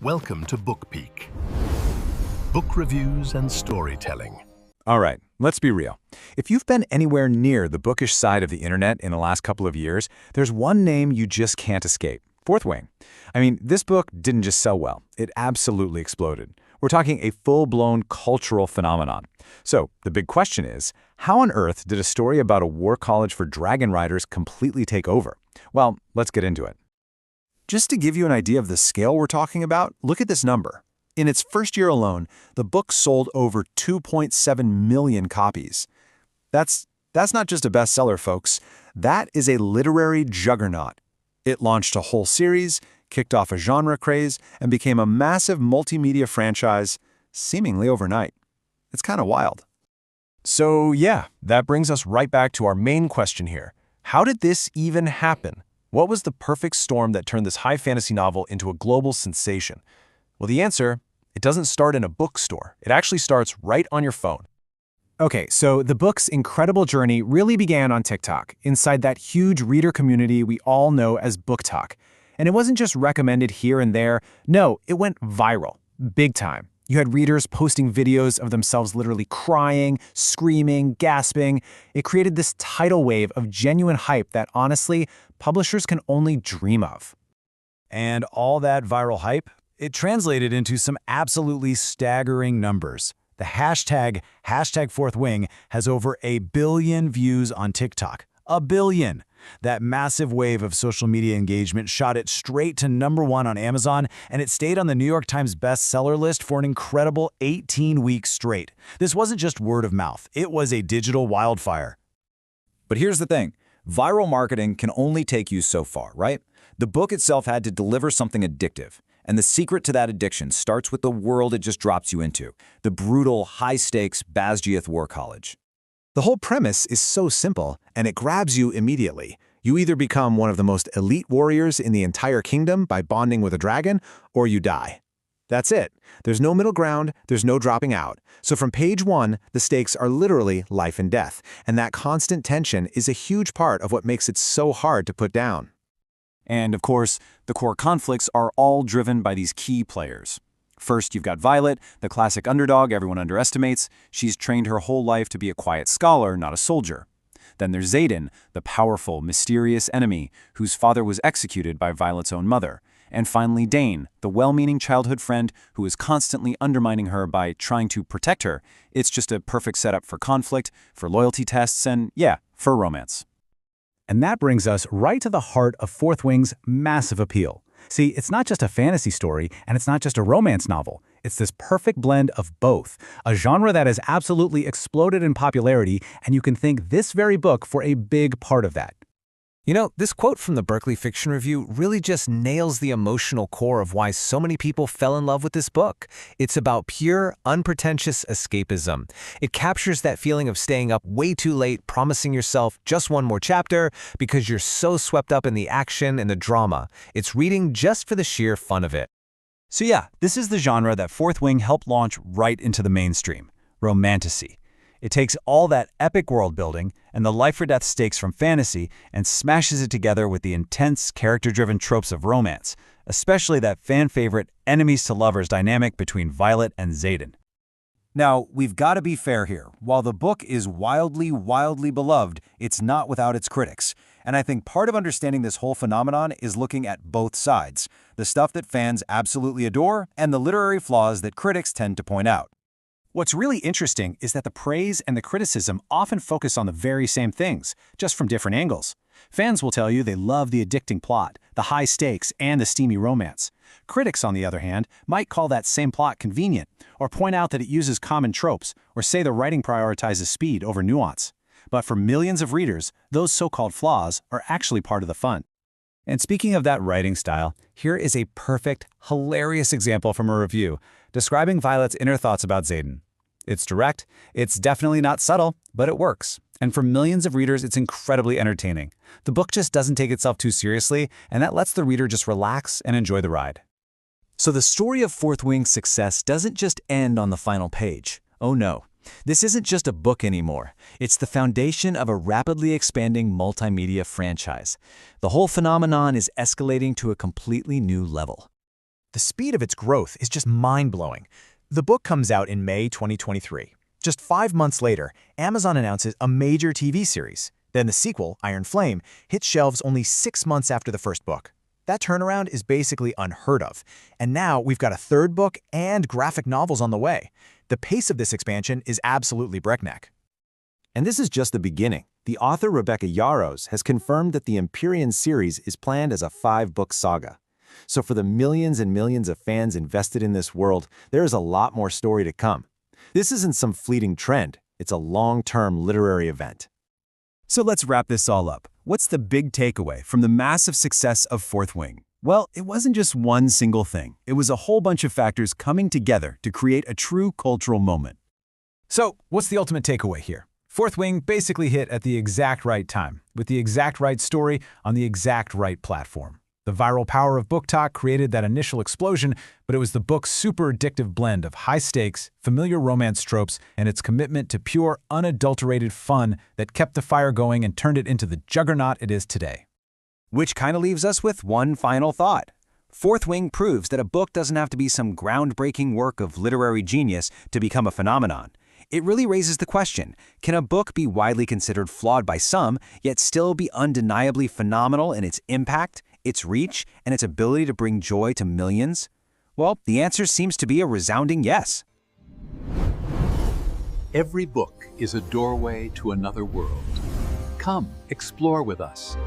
Welcome to BookPeek. Book reviews and storytelling. All right, let's be real. If you've been anywhere near the bookish side of the internet in the last couple of years, there's one name you just can't escape: FourthWing. I mean, this book didn't just sell well, it absolutely exploded. We're talking a full-blown cultural phenomenon. So the big question is, how on earth did a story about a war college for dragon riders completely take over? Well, let's get into it. Just to give you an idea of the scale we're talking about, look at this number. In its first year alone, the book sold over 2.7 million copies. That's not just a bestseller, folks. That is a literary juggernaut. It launched a whole series, kicked off a genre craze, and became a massive multimedia franchise, seemingly overnight. It's kind of wild. So yeah, that brings us right back to our main question here. How did this even happen? What was the perfect storm that turned this high fantasy novel into a global sensation? Well, the answer, it doesn't start in a bookstore. It actually starts right on your phone. Okay, so the book's incredible journey really began on TikTok, inside that huge reader community we all know as BookTok. And it wasn't just recommended here and there. No, it went viral, big time. You had readers posting videos of themselves literally crying, screaming, gasping. It created this tidal wave of genuine hype that, honestly, publishers can only dream of. And all that viral hype, it translated into some absolutely staggering numbers. The hashtag #FourthWing has over 1 billion views on TikTok. 1 billion! That massive wave of social media engagement shot it straight to #1 on Amazon, and it stayed on the New York Times bestseller list for an incredible 18 weeks straight. This wasn't just word of mouth, it was a digital wildfire. But here's the thing. Viral marketing can only take you so far, right? The book itself had to deliver something addictive. And the secret to that addiction starts with the world it just drops you into, the brutal, high-stakes Basgiath War College. The whole premise is so simple, and it grabs you immediately. You either become one of the most elite warriors in the entire kingdom by bonding with a dragon, or you die. That's it. There's no middle ground, there's no dropping out. So from page 1, the stakes are literally life and death, and that constant tension is a huge part of what makes it so hard to put down. And of course, the core conflicts are all driven by these key players. First, you've got Violet, the classic underdog everyone underestimates. She's trained her whole life to be a quiet scholar, not a soldier. Then there's Zaden, the powerful, mysterious enemy whose father was executed by Violet's own mother. And finally, Dain, the well-meaning childhood friend who is constantly undermining her by trying to protect her. It's just a perfect setup for conflict, for loyalty tests, and yeah, for romance. And that brings us right to the heart of FourthWing's massive appeal. See, it's not just a fantasy story, and it's not just a romance novel. It's this perfect blend of both, a genre that has absolutely exploded in popularity, and you can thank this very book for a big part of that. You know, this quote from the Berkeley Fiction Review really just nails the emotional core of why so many people fell in love with this book. It's about pure, unpretentious escapism. It captures that feeling of staying up way too late, promising yourself just one more chapter because you're so swept up in the action and the drama. It's reading just for the sheer fun of it. So yeah, this is the genre that FourthWing helped launch right into the mainstream: Romantasy. It takes all that epic world building and the life-or-death stakes from fantasy and smashes it together with the intense, character-driven tropes of romance, especially that fan-favorite enemies-to-lovers dynamic between Violet and Zaden. Now, we've got to be fair here. While the book is wildly beloved, it's not without its critics. And I think part of understanding this whole phenomenon is looking at both sides, the stuff that fans absolutely adore and the literary flaws that critics tend to point out. What's really interesting is that the praise and the criticism often focus on the very same things, just from different angles. Fans will tell you they love the addicting plot, the high stakes, and the steamy romance. Critics, on the other hand, might call that same plot convenient, or point out that it uses common tropes, or say the writing prioritizes speed over nuance. But for millions of readers, those so-called flaws are actually part of the fun. And speaking of that writing style, here is a perfect, hilarious example from a review describing Violet's inner thoughts about Zaden. It's direct, it's definitely not subtle, but it works. And for millions of readers, it's incredibly entertaining. The book just doesn't take itself too seriously, and that lets the reader just relax and enjoy the ride. So the story of FourthWing's success doesn't just end on the final page. Oh no. This isn't just a book anymore. It's the foundation of a rapidly expanding multimedia franchise. The whole phenomenon is escalating to a completely new level. The speed of its growth is just mind-blowing. The book comes out in May 2023. Just 5 months later, Amazon announces a major TV series. Then the sequel, Iron Flame, hits shelves only 6 months after the first book. That turnaround is basically unheard of. And now we've got a third book and graphic novels on the way. The pace of this expansion is absolutely breakneck. And this is just the beginning. The author Rebecca Yarros has confirmed that the Empyrean series is planned as a 5-book saga. So for the millions and millions of fans invested in this world, there is a lot more story to come. This isn't some fleeting trend. It's a long-term literary event. So let's wrap this all up. What's the big takeaway from the massive success of FourthWing? Well, it wasn't just one single thing. It was a whole bunch of factors coming together to create a true cultural moment. So, what's the ultimate takeaway here? FourthWing basically hit at the exact right time, with the exact right story on the exact right platform. The viral power of BookTok created that initial explosion, but it was the book's super addictive blend of high stakes, familiar romance tropes, and its commitment to pure, unadulterated fun that kept the fire going and turned it into the juggernaut it is today. Which kind of leaves us with one final thought. FourthWing proves that a book doesn't have to be some groundbreaking work of literary genius to become a phenomenon. It really raises the question, can a book be widely considered flawed by some, yet still be undeniably phenomenal in its impact, its reach, and its ability to bring joy to millions? Well, the answer seems to be a resounding yes. Every book is a doorway to another world. Come, explore with us.